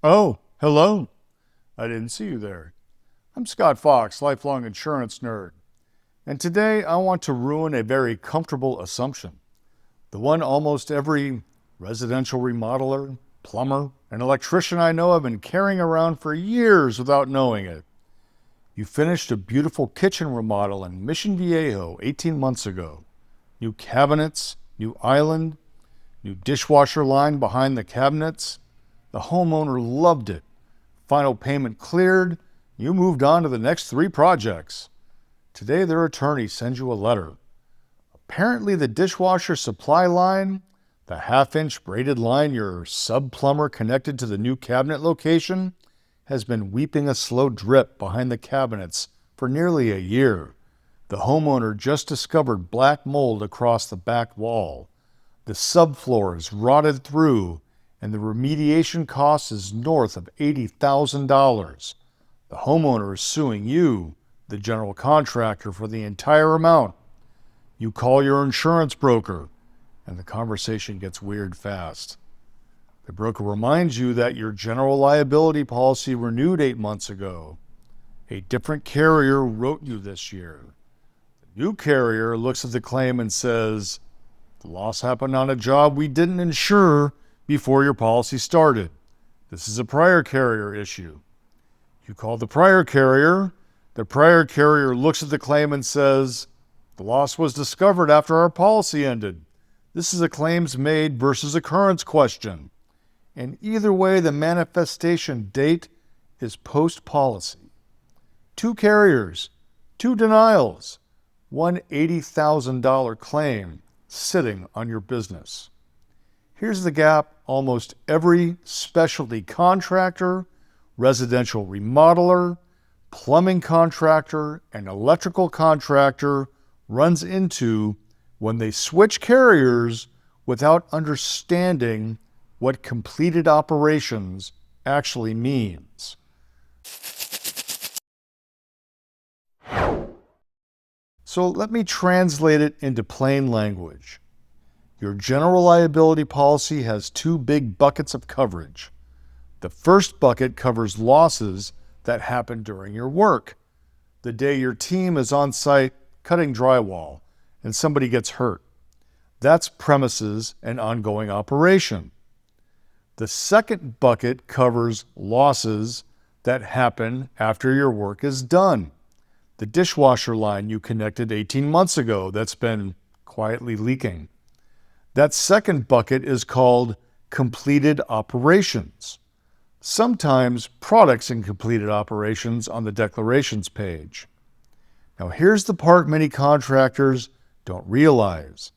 Oh, hello. I didn't see you there. I'm Scott Fox, lifelong insurance nerd. And today I want to ruin a very comfortable assumption. The one almost every residential remodeler, plumber, and electrician I know have been carrying around for years without knowing it. You finished a beautiful kitchen remodel in Mission Viejo 18 months ago. New cabinets, new island, new dishwasher line behind the cabinets. The homeowner loved it. Final payment cleared. You moved on to the next 3 projects. Today, their attorney sends you a letter. Apparently, the dishwasher supply line, the half-inch braided line your sub-plumber connected to the new cabinet location, has been weeping a slow drip behind the cabinets for nearly a year. The homeowner just discovered black mold across the back wall. The subfloor is rotted through, and the remediation cost is north of $80,000. The homeowner is suing you, the general contractor, for the entire amount. You call your insurance broker, and the conversation gets weird fast. The broker reminds you that your general liability policy renewed 8 months ago. A different carrier wrote you this year. The new carrier looks at the claim and says, "The loss happened on a job we didn't insure before your policy started. This is a prior carrier issue." You call the prior carrier looks at the claim and says, "The loss was discovered after our policy ended. This is a claims made versus occurrence question." And either way, the manifestation date is post-policy. 2 carriers, 2 denials, one $80,000 claim sitting on your business. Here's the gap almost every specialty contractor, residential remodeler, plumbing contractor, and electrical contractor runs into when they switch carriers without understanding what completed operations actually means. So let me translate it into plain language. Your general liability policy has 2 big buckets of coverage. The first bucket covers losses that happen during your work. The day your team is on site cutting drywall and somebody gets hurt. That's premises and ongoing operation. The second bucket covers losses that happen after your work is done. The dishwasher line you connected 18 months ago that's been quietly leaking. That second bucket is called completed operations. Sometimes products in completed operations on the declarations page. Now here's the part many contractors don't realize.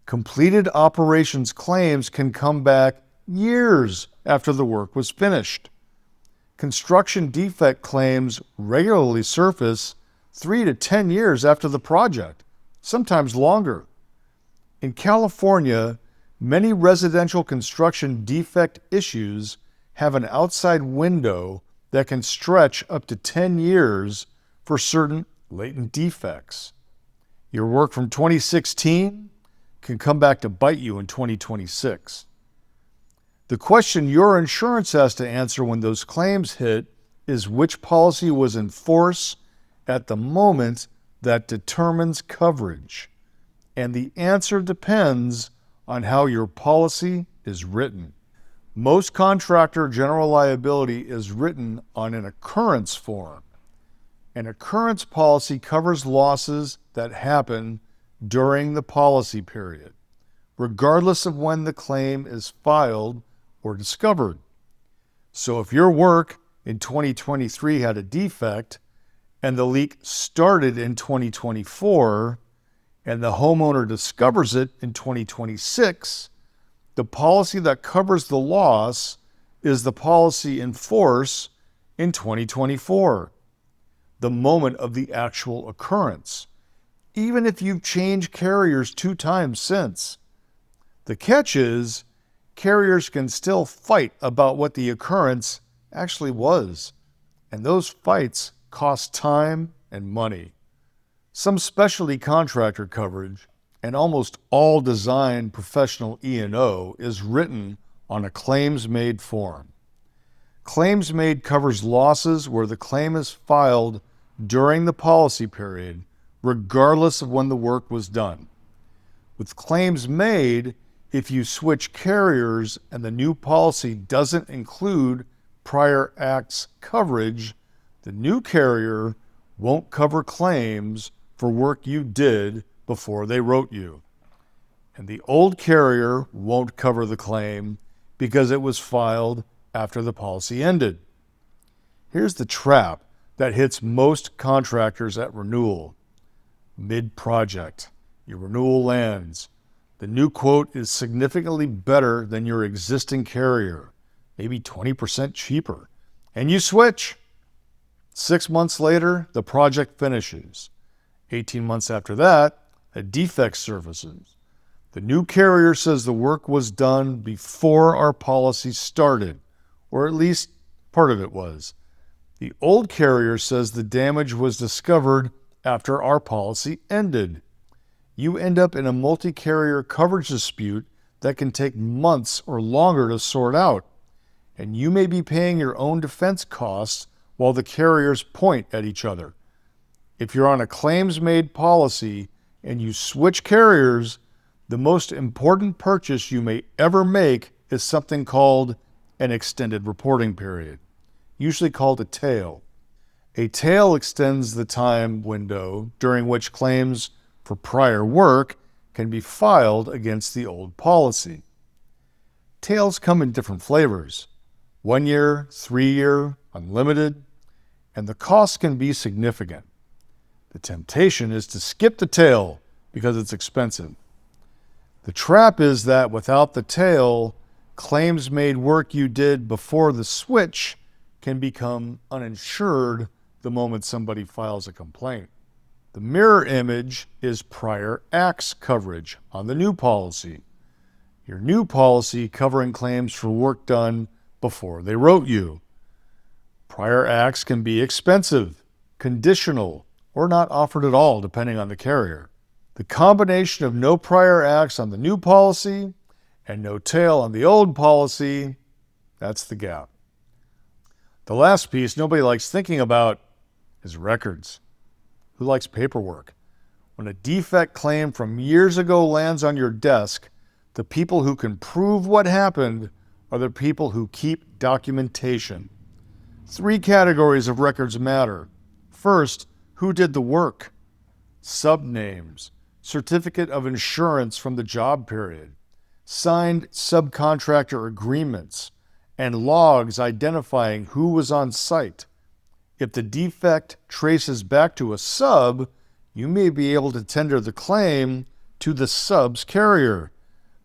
Completed operations claims can come back years after the work was finished. Construction defect claims regularly surface 3 to 10 years after the project, sometimes longer. In California, many residential construction defect issues have an outside window that can stretch up to 10 years for certain latent defects. Your work from 2016 can come back to bite you in 2026. The question your insurance has to answer when those claims hit is which policy was in force at the moment that determines coverage. And the answer depends on how your policy is written. Most contractor general liability is written on an occurrence form. An occurrence policy covers losses that happen during the policy period, regardless of when the claim is filed or discovered. So if your work in 2023 had a defect and the leak started in 2024 and the homeowner discovers it in 2026, the policy that covers the loss is the policy in force in 2024, the moment of the actual occurrence, even if you've changed carriers 2 times since. The catch is, carriers can still fight about what the occurrence actually was, and those fights cost time and money. Some specialty contractor coverage and almost all design professional E&O is written on a claims-made form. Claims made covers losses where the claim is filed during the policy period, regardless of when the work was done. With claims made, if you switch carriers and the new policy doesn't include prior acts coverage, the new carrier won't cover claims for work you did before they wrote you. And the old carrier won't cover the claim because it was filed after the policy ended. Here's the trap that hits most contractors at renewal. Mid-project, your renewal lands. The new quote is significantly better than your existing carrier, maybe 20% cheaper, and you switch. 6 months later, the project finishes. 18 months after that, a defect surfaces. The new carrier says the work was done before our policy started, or at least part of it was. The old carrier says the damage was discovered after our policy ended. You end up in a multi-carrier coverage dispute that can take months or longer to sort out, and you may be paying your own defense costs while the carriers point at each other. If you're on a claims-made policy and you switch carriers, the most important purchase you may ever make is something called an extended reporting period, usually called a tail. A tail extends the time window during which claims for prior work can be filed against the old policy. Tails come in different flavors: 1 year, 3 year, unlimited, and the cost can be significant. The temptation is to skip the tail because it's expensive. The trap is that without the tail, claims made work you did before the switch can become uninsured the moment somebody files a complaint. The mirror image is prior acts coverage on the new policy. Your new policy covering claims for work done before they wrote you. Prior acts can be expensive, conditional, or not offered at all depending on the carrier. The combination of no prior acts on the new policy and no tail on the old policy, that's the gap. The last piece nobody likes thinking about is records. Who likes paperwork? When a defect claim from years ago lands on your desk, the people who can prove what happened are the people who keep documentation. 3 categories of records matter. First, who did the work? Subnames, certificate of insurance from the job period, signed subcontractor agreements, and logs identifying who was on site. If the defect traces back to a sub, you may be able to tender the claim to the sub's carrier,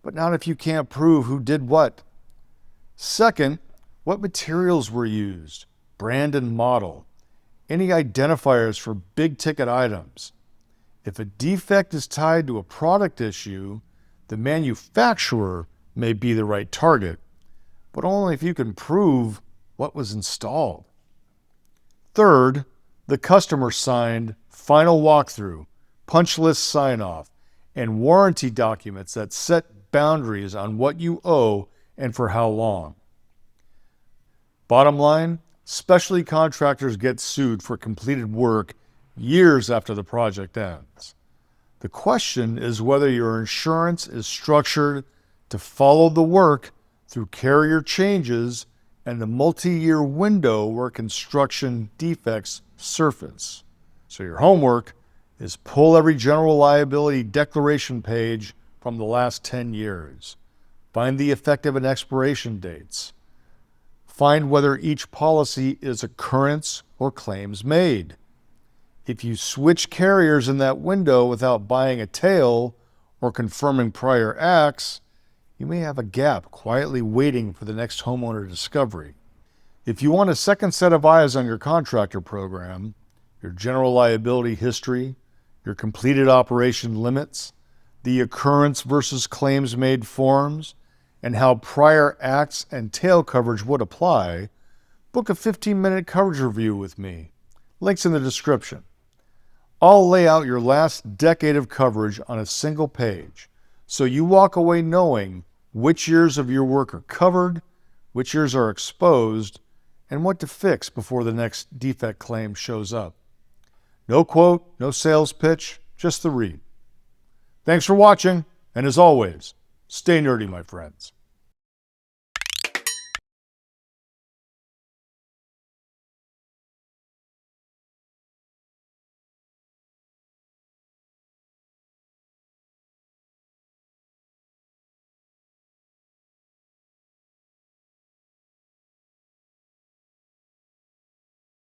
but not if you can't prove who did what. Second, what materials were used, brand and model, any identifiers for big-ticket items. If a defect is tied to a product issue, the manufacturer may be the right target, but only if you can prove what was installed. Third, the customer signed final walkthrough, punch list sign-off, and warranty documents that set boundaries on what you owe and for how long. Bottom line, specialty contractors get sued for completed work years after the project ends. The question is whether your insurance is structured to follow the work through carrier changes and the multi-year window where construction defects surface. So your homework is pull every general liability declaration page from the last 10 years. Find the effective and expiration dates. Find whether each policy is occurrence or claims made. If you switch carriers in that window without buying a tail or confirming prior acts, you may have a gap quietly waiting for the next homeowner discovery. If you want a second set of eyes on your contractor program, your general liability history, your completed operation limits, the occurrence versus claims made forms, and how prior acts and tail coverage would apply, book a 15-minute coverage review with me. Links in the description. I'll lay out your last decade of coverage on a single page, so you walk away knowing which years of your work are covered, which years are exposed, and what to fix before the next defect claim shows up. No quote, no sales pitch, just the read. Thanks for watching, and as always, stay nerdy, my friends.